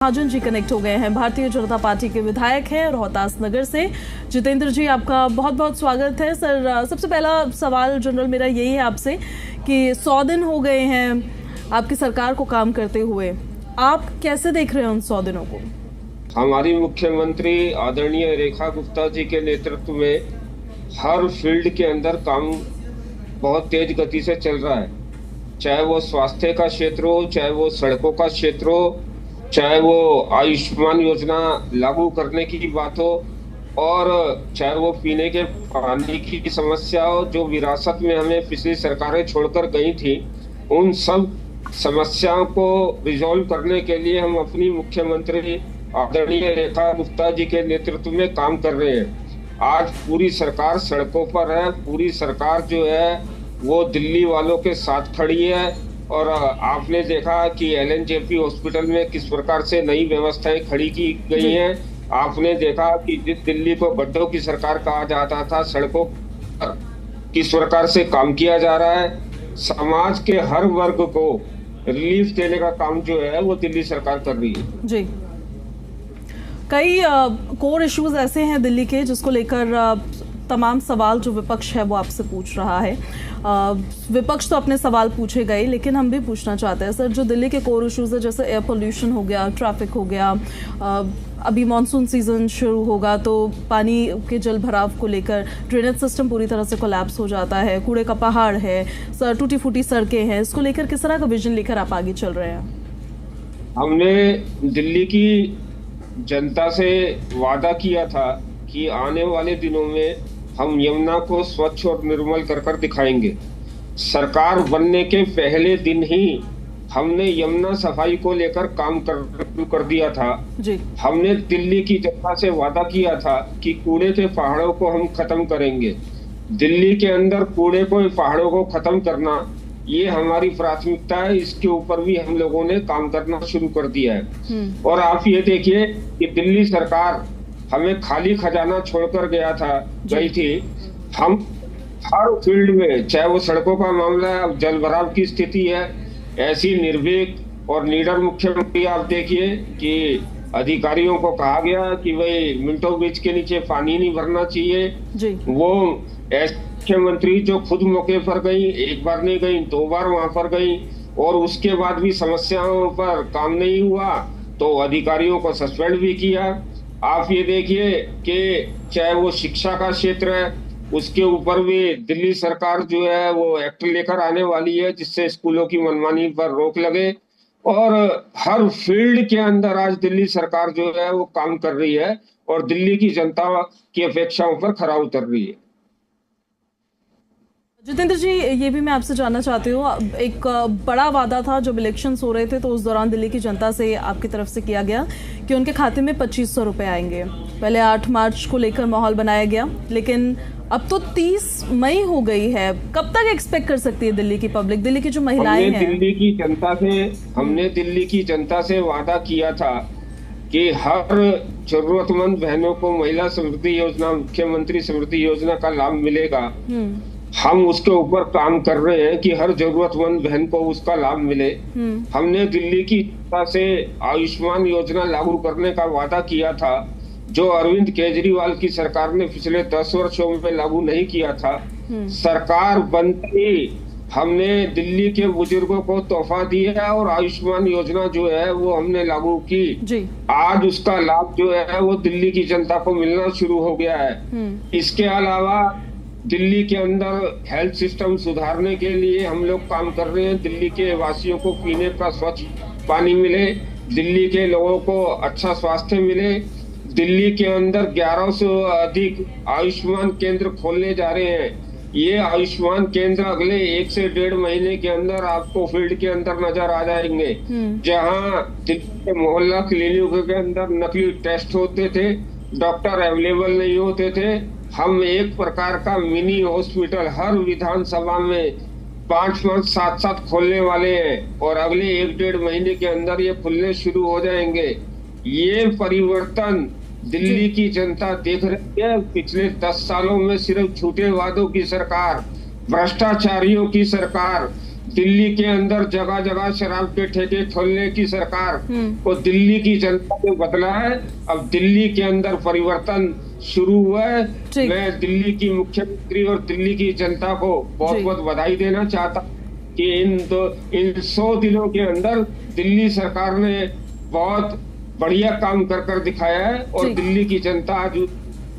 Mahajan ji connect हो गए हैं, भारतीय जनता पार्टी के विधायक हैं रोहतास नगर से। जितेंद्र जी, आपका बहुत बहुत स्वागत है। सर, सबसे पहला सवाल जनरल मेरा यही है आपसे कि 100 दिन हो गए हैं आपकी सरकार को काम करते हुए, आप कैसे देख रहे हैं उन 100 दिनों को? हमारी मुख्यमंत्री आदरणीय रेखा गुप्ता जी के नेतृत्व में हर फील्ड के अंदर काम बहुत तेज गति से चल रहा है, चाहे वो स्वास्थ्य का क्षेत्र हो, चाहे वो सड़कों का क्षेत्र हो, चाहे वो आयुष्मान योजना लागू करने की बात हो, और चाहे वो पीने के पानी की समस्या हो जो विरासत में हमें पिछली सरकारें छोड़कर गई थी। उन सब समस्याओं को रिजॉल्व करने के लिए हम अपनी मुख्यमंत्री आदरणीय रेखा गुप्ता जी के नेतृत्व में काम कर रहे हैं। आज पूरी सरकार सड़कों पर है, पूरी सरकार जो है वो दिल्ली वालों के साथ खड़ी है। और आपने देखा कि LNJP हॉस्पिटल में किस प्रकार से नई व्यवस्थाएं खड़ी की गई हैं। आपने देखा कि जिस दिल्ली को गड्ढों की सरकार कहा जाता था, सड़कों पर किस प्रकार से काम किया जा रहा है। समाज के हर वर्ग को रिलीफ देने का काम जो है वो दिल्ली सरकार कर रही है। जी, कई कोर इश्यूज ऐसे हैं दिल्ली के जिसको लेकर तमाम सवाल जो विपक्ष है वो आपसे पूछ रहा है। विपक्ष तो अपने सवाल पूछे गए, लेकिन हम भी पूछना चाहते हैं सर, जो दिल्ली के कोर इश्यूज है जैसे एयर पोल्यूशन हो गया, ट्रैफिक हो गया, अभी मानसून सीजन शुरू होगा तो पानी के जल भराव को लेकर ड्रेनेज सिस्टम पूरी तरह से कोलैप्स हो जाता है, कूड़े का पहाड़ है, टूटी फूटी सड़कें हैं, इसको लेकर किस तरह का विजन लेकर आप आगे चल रहे हैं? हमने दिल्ली की जनता से वादा किया था कि आने वाले दिनों में हम यमुना को स्वच्छ और निर्मल कर दिखाएंगे। सरकार बनने के पहले दिन ही हमने यमुना सफाई को लेकर काम कर दिया था। जी। हमने दिल्ली की जनता से वादा किया था कि कूड़े के पहाड़ों को हम खत्म करेंगे। दिल्ली के अंदर कूड़े को, पहाड़ों को खत्म करना ये हमारी प्राथमिकता है। इसके ऊपर भी हम लोगों ने काम करना शुरू कर दिया है। और आप ये देखिए कि दिल्ली सरकार हमें खाली खजाना छोड़कर गई थी। हम हर फील्ड में, चाहे वो सड़कों का मामला है, अब जल भराव की स्थिति है, ऐसी निर्भीक और निडर मुख्यमंत्री आप देखिए कि अधिकारियों को कहा गया कि भाई मिंटो ब्रिज के नीचे पानी नहीं भरना चाहिए। जी। वो ऐसे मुख्यमंत्री जो खुद मौके पर गई, एक बार नहीं गई, 2 बार वहां पर गई, और उसके बाद भी समस्याओं पर काम नहीं हुआ तो अधिकारियों को सस्पेंड भी किया। आप ये देखिए कि चाहे वो शिक्षा का क्षेत्र है, उसके ऊपर भी दिल्ली सरकार जो है वो एक्ट लेकर आने वाली है जिससे स्कूलों की मनमानी पर रोक लगे। और हर फील्ड के अंदर आज दिल्ली सरकार जो है वो काम कर रही है और दिल्ली की जनता की अपेक्षाओं पर खरा उतर रही है। जितेंद्र जी, ये भी मैं आपसे जानना चाहती हूँ, एक बड़ा वादा था जब इलेक्शंस हो रहे थे तो उस दौरान दिल्ली की जनता से आपकी तरफ से किया गया कि उनके खाते में 2500 रुपए आएंगे। पहले 8 मार्च को लेकर माहौल बनाया गया, लेकिन अब तो 30 मई हो गई है। कब तक एक्सपेक्ट कर सकती है दिल्ली की पब्लिक, दिल्ली की जो महिलाएं हैं? हमने दिल्ली की जनता से वादा किया था कि हर जरूरतमंद बहनों को महिला समृद्धि योजना, मुख्यमंत्री समृद्धि योजना का लाभ मिलेगा। हम उसके ऊपर काम कर रहे हैं कि हर जरूरतमंद बहन को उसका लाभ मिले। हमने दिल्ली की जनता से आयुष्मान योजना लागू करने का वादा किया था, जो अरविंद केजरीवाल की सरकार ने पिछले 10 वर्षों में लागू नहीं किया था। सरकार बनते ही हमने दिल्ली के बुजुर्गों को तोहफा दिया और आयुष्मान योजना जो है वो हमने लागू की। जी। आज उसका लाभ जो है वो दिल्ली की जनता को मिलना शुरू हो गया है। इसके अलावा दिल्ली के अंदर हेल्थ सिस्टम सुधारने के लिए हम लोग काम कर रहे हैं। दिल्ली के वासियों को पीने का स्वच्छ पानी मिले, दिल्ली के लोगों को अच्छा स्वास्थ्य मिले। दिल्ली के अंदर 1100 से अधिक आयुष्मान केंद्र खोलने जा रहे हैं। ये आयुष्मान केंद्र अगले 1 से 1.5 महीने के अंदर आपको फील्ड के अंदर नजर आ जाएंगे, जहां दिल्ली के मोहल्ला क्लिनिकों के अंदर नकली टेस्ट होते थे, डॉक्टर अवेलेबल नहीं होते थे। हम एक प्रकार का मिनी हॉस्पिटल हर विधानसभा में 5-5, 7-7 खोलने वाले हैं और अगले 1-1.5 महीने के अंदर ये खुलने शुरू हो जाएंगे। ये परिवर्तन दिल्ली की जनता देख रही है। पिछले 10 सालों में सिर्फ झूठे वादों की सरकार, भ्रष्टाचारियों की सरकार, दिल्ली के अंदर जगह जगह शराब के ठेके खोलने की सरकार को दिल्ली की जनता ने बदला है। अब दिल्ली के अंदर परिवर्तन शुरू हुआ है। मैं दिल्ली की मुख्यमंत्री और दिल्ली की जनता को बहुत बहुत बधाई देना चाहता कि इन 100 दिनों के अंदर दिल्ली सरकार ने बहुत बढ़िया काम कर दिखाया है और दिल्ली की जनता आज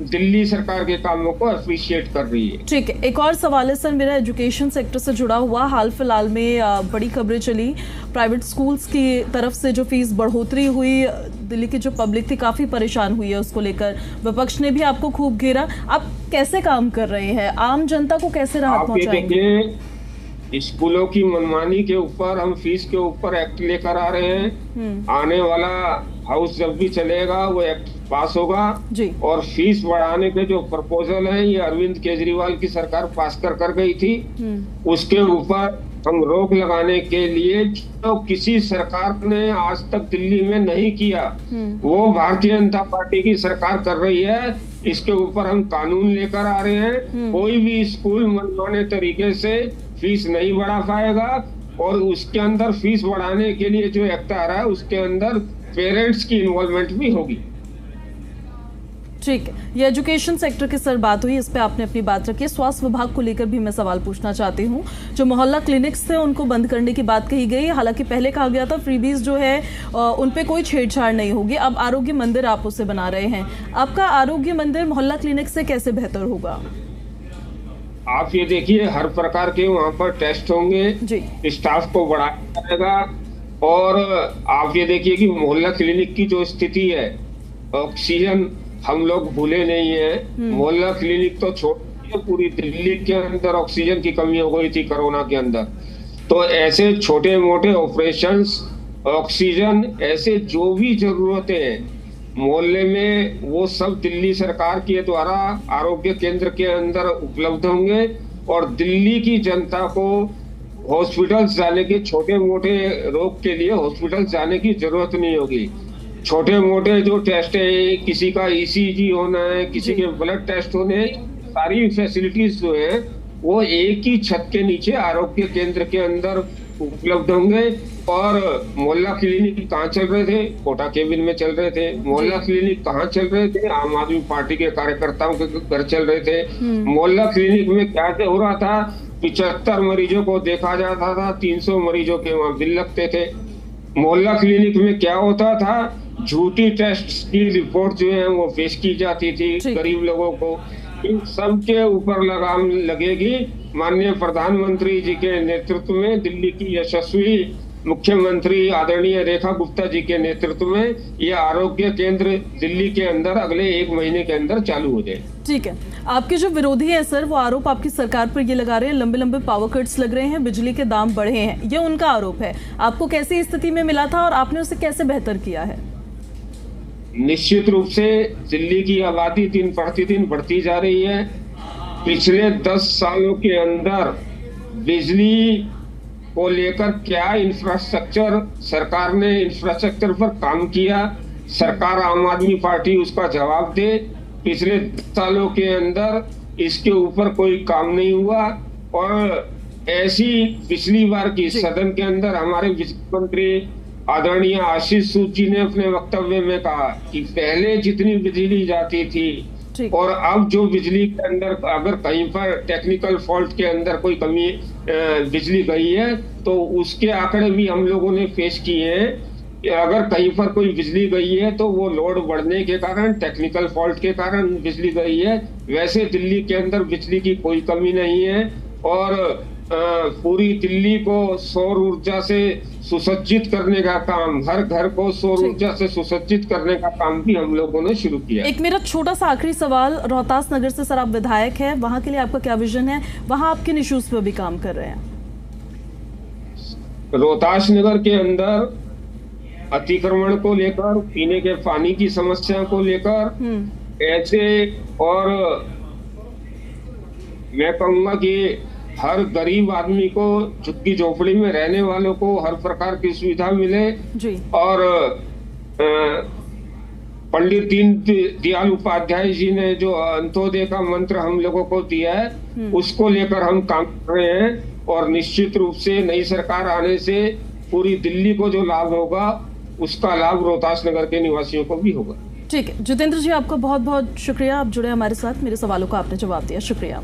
दिल्ली सरकार के कामों को अप्रिशिएट कर रही है। ठीक है, एक और सवाल है सर मेरा एजुकेशन सेक्टर से जुड़ा हुआ। हाल फिलहाल में बड़ी खबरें चली प्राइवेट स्कूल्स की तरफ से जो फीस बढ़ोतरी हुई, दिल्ली की जो पब्लिक थी काफी परेशान हुई है उसको लेकर, विपक्ष ने भी आपको खूब घेरा। आप कैसे काम कर रहे हैं, आम जनता को कैसे राहत पहुंचाएंगे? स्कूलों की मनमानी के ऊपर हम फीस के ऊपर एक्ट लेकर आ रहे हैं। आने वाला हाउस जब भी चलेगा वो एक्ट पास होगा और फीस बढ़ाने के जो प्रपोजल है ये अरविंद केजरीवाल की सरकार पास कर गई थी। उसके ऊपर हम रोक लगाने के लिए जो किसी सरकार ने आज तक दिल्ली में नहीं किया वो भारतीय जनता पार्टी की सरकार कर रही है। इसके ऊपर हम कानून लेकर आ रहे हैं। कोई भी स्कूल मनमाने तरीके से फीस नहीं बढ़ा पाएगा और उसके अंदर फीस बढ़ाने के लिए जो एक्ट आ रहा है उसके अंदर पेरेंट्स की इन्वॉल्वमेंट भी होगी। ठीक है, ये एजुकेशन सेक्टर की सर बात हुई, इस पे आपने अपनी बात रखी है। स्वास्थ्य विभाग को लेकर भी मैं सवाल पूछना चाहती हूँ। जो मोहल्ला क्लिनिक्स थे उनको बंद करने की बात कही गई, हालांकि पहले कहा गया था फ्रीबीज जो है उन पे कोई छेड़छाड़ नहीं होगी। अब आरोग्य मंदिर आप उसे बना रहे हैं, आपका आरोग्य मंदिर मोहल्ला क्लिनिक से कैसे बेहतर होगा? आप ये देखिए हर प्रकार के वहाँ पर टेस्ट होंगे, स्टाफ को बढ़ाया जाएगा और आप ये देखिए कि मोहल्ला क्लिनिक की जो स्थिति है, ऑक्सीजन हम लोग भूले नहीं है। मोहल्ला क्लिनिक तो छोड़, पूरी दिल्ली के अंदर ऑक्सीजन की कमी हो गई थी कोरोना के अंदर। तो ऐसे छोटे मोटे ऑपरेशंस, ऑक्सीजन, ऐसे जो भी जरूरतें हैं मोहल्ले में वो सब दिल्ली सरकार के द्वारा आरोग्य केंद्र के अंदर उपलब्ध होंगे और दिल्ली की जनता को हॉस्पिटल्स जाने के, छोटे मोटे रोग के लिए हॉस्पिटल्स जाने की जरूरत नहीं होगी। छोटे मोटे जो टेस्ट है, किसी का ईसीजी होना है, किसी के ब्लड टेस्ट होने हैं, सारी फैसिलिटीज जो है वो एक ही छत के नीचे आरोग्य केंद्र के अंदर उपलब्ध होंगे। और मोहल्ला क्लिनिक कहाँ चल रहे थे? कोटा केबिन में चल रहे थे। मोहल्ला क्लिनिक कहाँ चल रहे थे? आम आदमी पार्टी के कार्यकर्ताओं के घर चल रहे थे। मोहल्ला क्लिनिक में क्या हो रहा था? 75 मरीजों को देखा जाता था, 300 मरीजों के वहाँ बिल लगते थे। मोहल्ला क्लिनिक में क्या होता था? झूठी टेस्ट की रिपोर्ट जो है वो पेश की जाती थी गरीब लोगों को। इन सब के ऊपर लगाम लगेगी। माननीय प्रधानमंत्री जी के नेतृत्व में, दिल्ली की यशस्वी मुख्यमंत्री आदरणीय रेखा गुप्ता जी के नेतृत्व में ये आरोग्य केंद्र दिल्ली के अंदर अगले 1 महीने के अंदर चालू हो जाए। ठीक है, आपके जो विरोधी है सर वो आरोप आपकी सरकार पर ये लगा रहे हैं लंबे लंबे पावर कट्स लग रहे हैं, बिजली के दाम बढ़े हैं, ये उनका आरोप है। आपको कैसी स्थिति में मिला था और आपने उसे कैसे बेहतर किया है? निश्चित रूप से दिल्ली की आबादी दिन प्रतिदिन बढ़ती जा रही है। पिछले 10 सालों के अंदर बिजली को लेकर क्या इंफ्रास्ट्रक्चर सरकार ने इंफ्रास्ट्रक्चर पर काम किया, सरकार आम आदमी पार्टी उसका जवाब दे। पिछले 10 सालों के अंदर इसके ऊपर कोई काम नहीं हुआ। और ऐसी पिछली बार की सदन के अंदर हमारे बिजली मंत्री आदरणीय आशीष सूद जी ने अपने वक्तव्य में कहा कि पहले जितनी बिजली जाती थी और अब जो बिजली के अंदर अगर कहीं पर टेक्निकल फॉल्ट के अंदर कोई कमी बिजली गई है तो उसके आंकड़े भी हम लोगों ने पेश किए हैं कि अगर कहीं पर कोई बिजली गई है तो वो लोड बढ़ने के कारण, टेक्निकल फॉल्ट के कारण बिजली गई है। वैसे दिल्ली के अंदर बिजली की कोई कमी नहीं है और पूरी दिल्ली को सौर ऊर्जा से सुसज्जित करने का काम, हर घर को सौर ऊर्जा से सुसज्जित करने का काम भी हम लोगों ने शुरू किया। एक मेरा छोटा सा आखिरी सवाल, रोहतास नगर से सर आप विधायक हैं, वहां के लिए आपका क्या विजन है? वहां आप किन इश्यूज पे भी काम कर रहे हैं? रोहतास नगर के अंदर अतिक्रमण को लेकर, पीने के पानी की समस्या को लेकर ऐसे, और मैं कहूंगा कि हर गरीब आदमी को, झुग्गी झोपड़ी में रहने वालों को हर प्रकार की सुविधा मिले जी। और पंडित दीनदयाल उपाध्याय जी ने जो अंत्योदय का मंत्र हम लोगों को दिया है उसको लेकर हम काम कर रहे हैं। और निश्चित रूप से नई सरकार आने से पूरी दिल्ली को जो लाभ होगा उसका लाभ रोहतास नगर के निवासियों को भी होगा। ठीक है जितेंद्र जी, आपका बहुत बहुत शुक्रिया, आप जुड़े हमारे साथ, मेरे सवालों का आपने जवाब दिया, शुक्रिया।